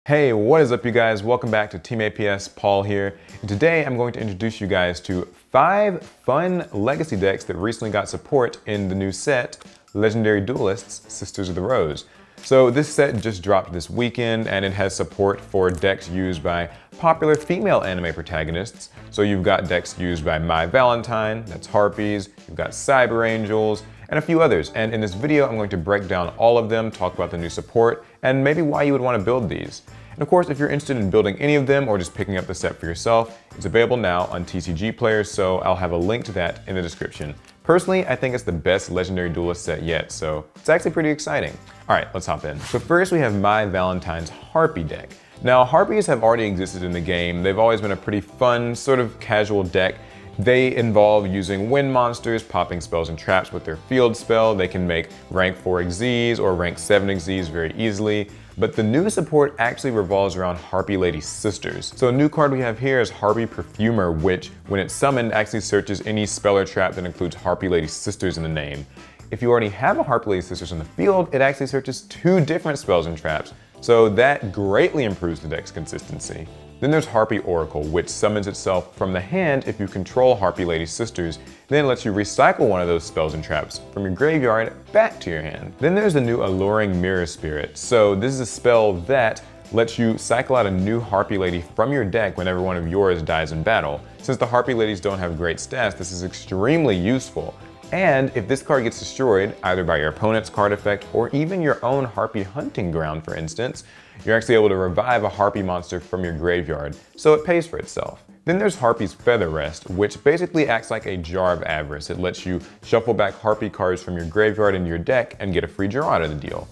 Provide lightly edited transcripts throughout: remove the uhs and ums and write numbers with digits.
Hey, what is up you guys? Welcome back to Team APS, Paul here. And today I'm going to introduce you guys to 5 fun legacy decks that recently got support in the new set, Legendary Duelists Sisters of the Rose. So this set just dropped this weekend and it has support for decks used by popular female anime protagonists. So you've got decks used by My Valentine, that's Harpies, you've got Cyber Angels, and a few others. And in this video, I'm going to break down all of them, talk about the new support, and maybe why you would want to build these. And of course, if you're interested in building any of them or just picking up the set for yourself, it's available now on TCG Players, so I'll have a link to that in the description. Personally, I think it's the best Legendary Duelist set yet, so it's actually pretty exciting. All right, let's hop in. So first we have My Valentine's Harpie deck. Now, Harpies have already existed in the game. They've always been a pretty fun, sort of casual deck. They involve using wind monsters, popping spells and traps with their field spell. They can make rank 4 Xyz or rank 7 Xyz very easily. But the new support actually revolves around Harpie Lady Sisters. So a new card we have here is Harpie Perfumer, which, when it's summoned, actually searches any spell or trap that includes Harpie Lady Sisters in the name. If you already have a Harpie Lady Sisters in the field, it actually searches 2 different spells and traps. So that greatly improves the deck's consistency. Then there's Harpie Oracle, which summons itself from the hand if you control Harpie Lady Sisters, then lets you recycle one of those spells and traps from your graveyard back to your hand. Then there's the new Alluring Mirror Spirit. So this is a spell that lets you cycle out a new Harpie Lady from your deck whenever one of yours dies in battle. Since the Harpie Ladies don't have great stats, this is extremely useful. And if this card gets destroyed, either by your opponent's card effect or even your own Harpie Hunting Ground, for instance, you're actually able to revive a Harpie monster from your graveyard, so it pays for itself. Then there's Harpie's Feather Rest, which basically acts like a Jar of Avarice. It lets you shuffle back Harpie cards from your graveyard into your deck and get a free draw out of the deal.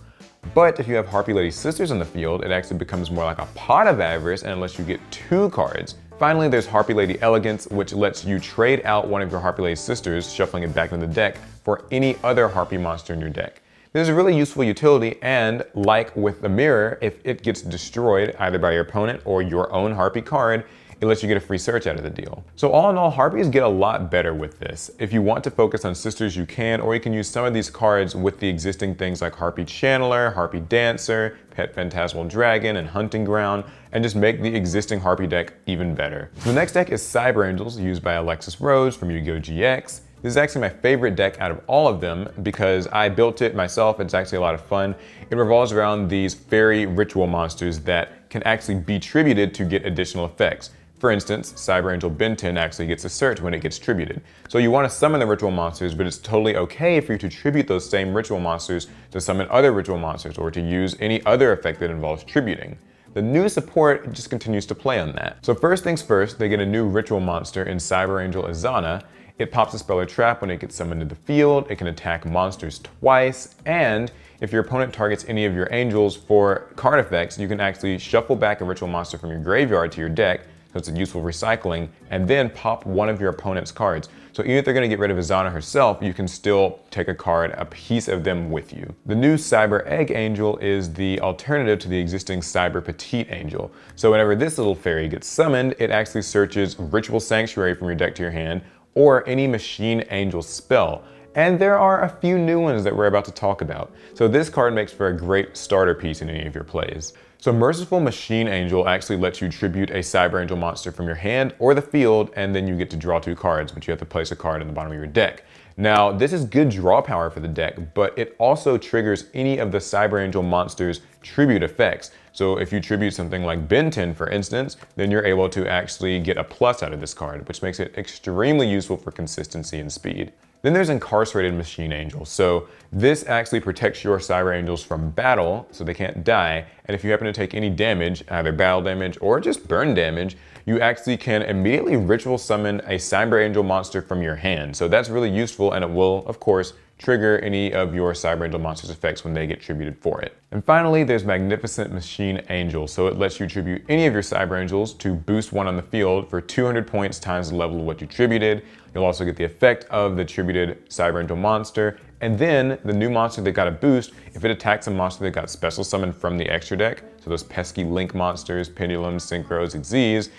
But if you have Harpie Lady Sisters in the field, it actually becomes more like a Pot of Avarice and it lets you get 2 cards. Finally, there's Harpie Lady Elegance, which lets you trade out one of your Harpie Lady Sisters, shuffling it back into the deck, for any other Harpie monster in your deck. This is a really useful utility, and like with the mirror, if it gets destroyed either by your opponent or your own Harpie card, it lets you get a free search out of the deal. So all in all, Harpies get a lot better with this. If you want to focus on sisters, you can, or you can use some of these cards with the existing things like Harpie Channeler, Harpie Dancer, Pet Phantasmal Dragon, and Hunting Ground, and just make the existing Harpie deck even better. So the next deck is Cyber Angels, used by Alexis Rose from Yu-Gi-Oh! GX. This is actually my favorite deck out of all of them because I built it myself. It's actually a lot of fun. It revolves around these fairy ritual monsters that can actually be tributed to get additional effects. For instance, Cyber Angel Benton actually gets a search when it gets tributed. So you want to summon the ritual monsters, but it's totally okay for you to tribute those same ritual monsters to summon other ritual monsters or to use any other effect that involves tributing. The new support just continues to play on that. So first things first, they get a new ritual monster in Cyber Angel Azana. It pops a spell or trap when it gets summoned to the field, it can attack monsters twice, and if your opponent targets any of your angels for card effects, you can actually shuffle back a ritual monster from your graveyard to your deck, so it's a useful recycling, and then pop one of your opponent's cards. So even if they're going to get rid of Azana herself, you can still take a card, a piece of them with you. The new Cyber Egg Angel is the alternative to the existing Cyber Petite Angel. So whenever this little fairy gets summoned, it actually searches Ritual Sanctuary from your deck to your hand, or any Machine Angel spell. And there are a few new ones that we're about to talk about. So this card makes for a great starter piece in any of your plays. So Merciful Machine Angel actually lets you tribute a Cyber Angel monster from your hand or the field, and then you get to draw 2 cards, but you have to place a card in the bottom of your deck. Now, this is good draw power for the deck, but it also triggers any of the Cyber Angel monster's tribute effects. So if you tribute something like Benton, for instance, then you're able to actually get a plus out of this card, which makes it extremely useful for consistency and speed. Then there's Incarcerated Machine Angel. So this actually protects your Cyber Angels from battle, so they can't die. And if you happen to take any damage, either battle damage or just burn damage, you actually can immediately ritual summon a Cyber Angel monster from your hand. So that's really useful, and it will, of course, trigger any of your Cyber Angel monster's effects when they get tributed for it. And finally, there's Magnificent Machine Angel. So it lets you tribute any of your Cyber Angels to boost one on the field for 200 points times the level of what you tributed. You'll also get the effect of the tributed Cyber Angel monster. And then the new monster that got a boost, if it attacks a monster that got special summoned from the extra deck, so those pesky Link monsters, Pendulums, Synchros, Xyz,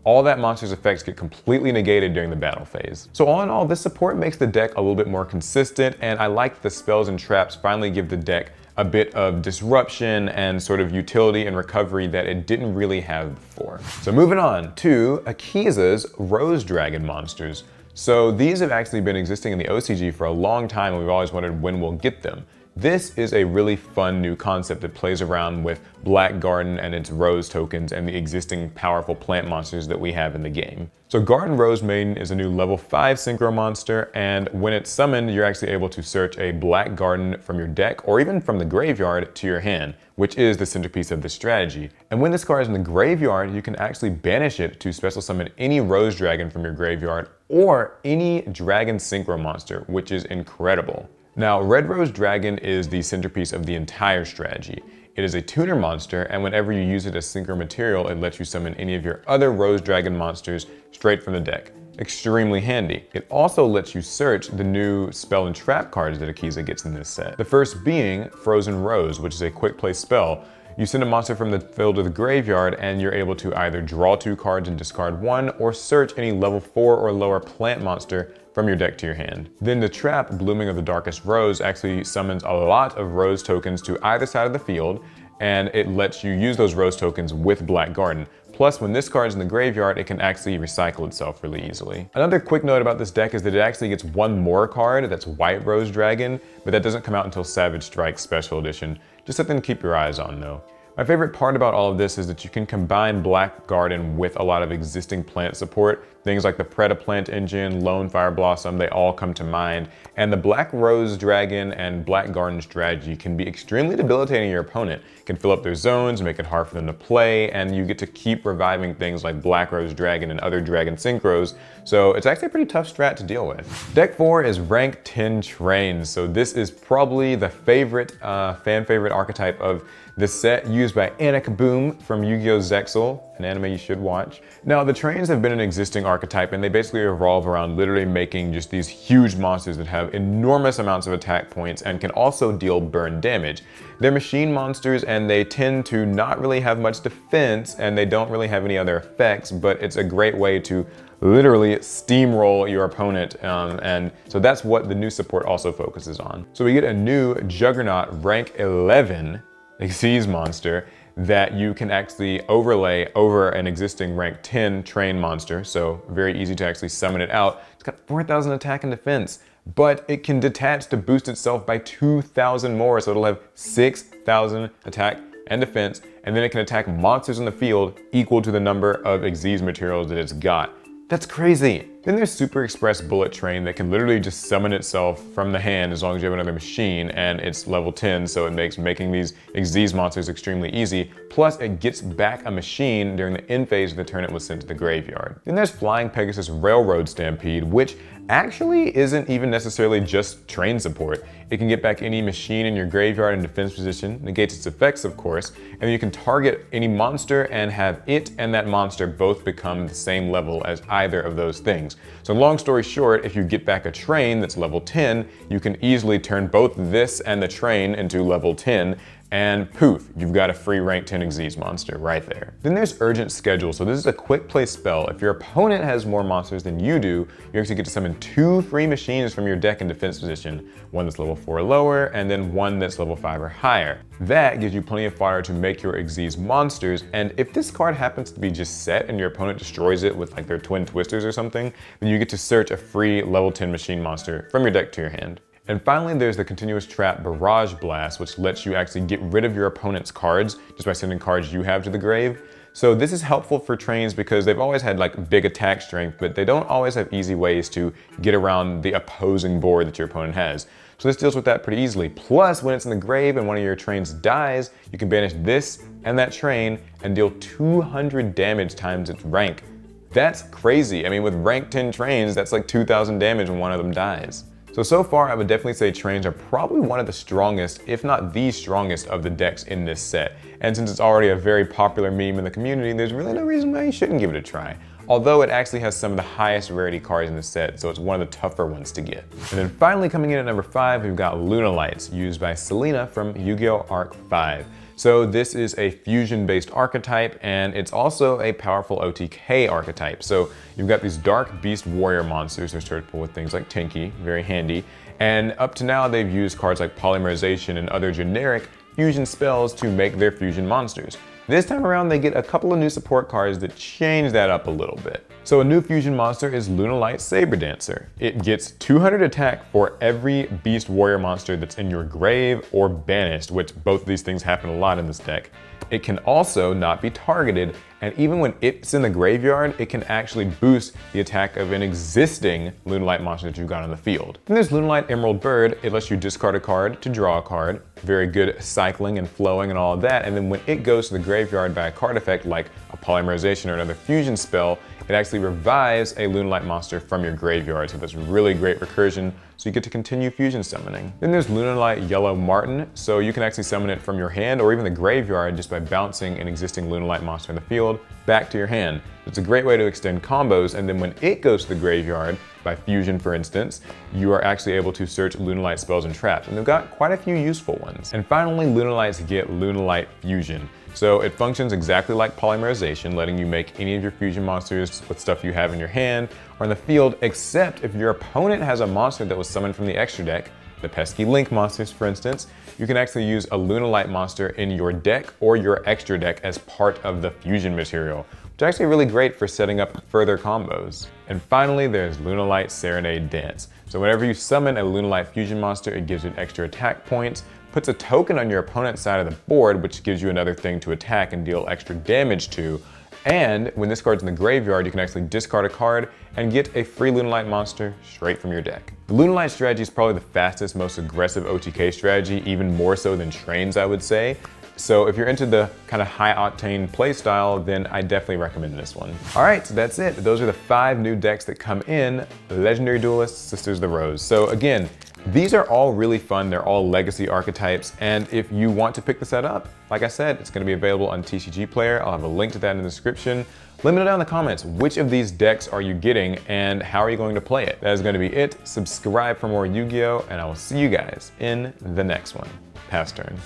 all that monster's effects get completely negated during the battle phase. So all in all, this support makes the deck a little bit more consistent, and I like the spells and traps finally give the deck a bit of disruption and sort of utility and recovery that it didn't really have before. So moving on to Akiza's Rose Dragon monsters. So these have actually been existing in the OCG for a long time, and we've always wondered when we'll get them. This is a really fun new concept that plays around with Black Garden and its Rose tokens and the existing powerful plant monsters that we have in the game. So Garden Rose Maiden is a new level 5 synchro monster, and when it's summoned, you're actually able to search a Black Garden from your deck or even from the graveyard to your hand, which is the centerpiece of the strategy. And when this card is in the graveyard, you can actually banish it to special summon any Rose Dragon from your graveyard or any Dragon Synchro monster, which is incredible. Now, Red Rose Dragon is the centerpiece of the entire strategy. It is a tuner monster, and whenever you use it as synchro material, it lets you summon any of your other Rose Dragon monsters straight from the deck. Extremely handy. It also lets you search the new spell and trap cards that Akiza gets in this set. The first being Frozen Rose, which is a quick play spell. You send a monster from the field to the graveyard, and you're able to either draw 2 cards and discard 1, or search any level 4 or lower plant monster from your deck to your hand. Then the trap, Blooming of the Darkest Rose, actually summons a lot of Rose tokens to either side of the field, and it lets you use those Rose tokens with Black Garden. Plus, when this card is in the graveyard, it can actually recycle itself really easily. Another quick note about this deck is that it actually gets one more card, that's White Rose Dragon, but that doesn't come out until Savage Strike Special Edition. Just something to keep your eyes on though. My favorite part about all of this is that you can combine Black Garden with a lot of existing plant support. Things like the Predaplant engine, Lone Fire Blossom, they all come to mind. And the Black Rose Dragon and Black Garden strategy can be extremely debilitating to your opponent. It can fill up their zones, make it hard for them to play, and you get to keep reviving things like Black Rose Dragon and other Dragon Synchros. So it's actually a pretty tough strat to deal with. Deck 4 is Rank 10 Trains. So this is probably the favorite, fan favorite archetype of this set, used by Kaboom from Yu-Gi-Oh! Zexal, an anime you should watch. Now, the trains have been an existing archetype, and they basically revolve around literally making just these huge monsters that have enormous amounts of attack points and can also deal burn damage. They're machine monsters, and they tend to not really have much defense, and they don't really have any other effects, but it's a great way to literally steamroll your opponent, and so that's what the new support also focuses on. So we get a new Juggernaut Rank 11 Xyz monster that you can actually overlay over an existing rank 10 train monster, so very easy to actually summon it out. It's got 4,000 attack and defense, but it can detach to boost itself by 2,000 more, so it'll have 6,000 attack and defense, and then it can attack monsters in the field equal to the number of Xyz materials that it's got. That's crazy. Then there's Super Express Bullet Train that can literally just summon itself from the hand as long as you have another machine, and it's level 10, so it makes making these Xyz monsters extremely easy. Plus, it gets back a machine during the end phase of the turn it was sent to the graveyard. Then there's Flying Pegasus Railroad Stampede, which actually isn't even necessarily just train support. It can get back any machine in your graveyard in defense position, negates its effects of course, and then you can target any monster and have it and that monster both become the same level as either of those things. So long story short, if you get back a train that's level 10, you can easily turn both this and the train into level 10, and poof, you've got a free rank 10 Xyz monster right there. Then there's Urgent Schedule. So this is a quick play spell. If your opponent has more monsters than you do, you actually get to summon 2 free machines from your deck in defense position. One that's level 4 or lower, and then one that's level 5 or higher. That gives you plenty of fodder to make your Xyz monsters, and if this card happens to be just set and your opponent destroys it with like their Twin Twisters or something, then you get to search a free level 10 machine monster from your deck to your hand. And finally, there's the Continuous Trap Barrage Blast, which lets you actually get rid of your opponent's cards just by sending cards you have to the grave. So this is helpful for trains because they've always had like big attack strength, but they don't always have easy ways to get around the opposing board that your opponent has. So this deals with that pretty easily. Plus, when it's in the grave and one of your trains dies, you can banish this and that train and deal 200 damage times its rank. That's crazy. I mean, with rank 10 trains, that's like 2,000 damage when one of them dies. So far, I would definitely say trains are probably one of the strongest, if not the strongest, of the decks in this set. And since it's already a very popular meme in the community, there's really no reason why you shouldn't give it a try. Although it actually has some of the highest rarity cards in the set, so it's one of the tougher ones to get. And then finally coming in at number 5, we've got Lunalights, used by Selena from Yu-Gi-Oh! Arc 5. So this is a fusion-based archetype, and it's also a powerful OTK archetype. So you've got these dark beast warrior monsters. They're searchable with things like Tinky, very handy. And up to now, they've used cards like Polymerization and other generic fusion spells to make their fusion monsters. This time around, they get a couple of new support cards that change that up a little bit. So a new fusion monster is Lunalights Saber Dancer. It gets 200 attack for every beast warrior monster that's in your grave or banished, which both of these things happen a lot in this deck. It can also not be targeted, and even when it's in the graveyard, it can actually boost the attack of an existing Lunalight monster that you've got on the field. Then there's Lunalight Emerald Bird. It lets you discard a card to draw a card. Very good cycling and flowing and all of that. And then when it goes to the graveyard by a card effect like a Polymerization or another fusion spell, it actually revives a Lunalight monster from your graveyard. So that's really great recursion, so you get to continue fusion summoning. Then there's Lunalight Yellow Marten. So you can actually summon it from your hand or even the graveyard just by bouncing an existing Lunalight monster in the field back to your hand. It's a great way to extend combos, and then when it goes to the graveyard, by fusion for instance, you are actually able to search Lunalight spells and traps, and they've got quite a few useful ones. And finally, Lunalights get Lunalight Fusion. So it functions exactly like Polymerization, letting you make any of your fusion monsters with stuff you have in your hand or in the field, except if your opponent has a monster that was summoned from the extra deck, the pesky Link monsters for instance, you can actually use a Lunalight monster in your deck or your extra deck as part of the fusion material, which is actually really great for setting up further combos. And finally, there's Lunalight Serenade Dance. So whenever you summon a Lunalight fusion monster, it gives you an extra attack point, puts a token on your opponent's side of the board, which gives you another thing to attack and deal extra damage to. And when this card's in the graveyard, you can actually discard a card and get a free Lunalight monster straight from your deck. The Lunalight strategy is probably the fastest, most aggressive OTK strategy, even more so than Trains, I would say. So if you're into the kind of high octane playstyle, then I definitely recommend this one. All right, so that's it. Those are the 5 new decks that come in Legendary Duelists Sisters the Rose. So again, these are all really fun. They're all legacy archetypes. And if you want to pick the set up, like I said, it's gonna be available on TCG Player. I'll have a link to that in the description. Let me know down in the comments, which of these decks are you getting and how are you going to play it? That is gonna be it. Subscribe for more Yu-Gi-Oh! And I will see you guys in the next one. Pass turn.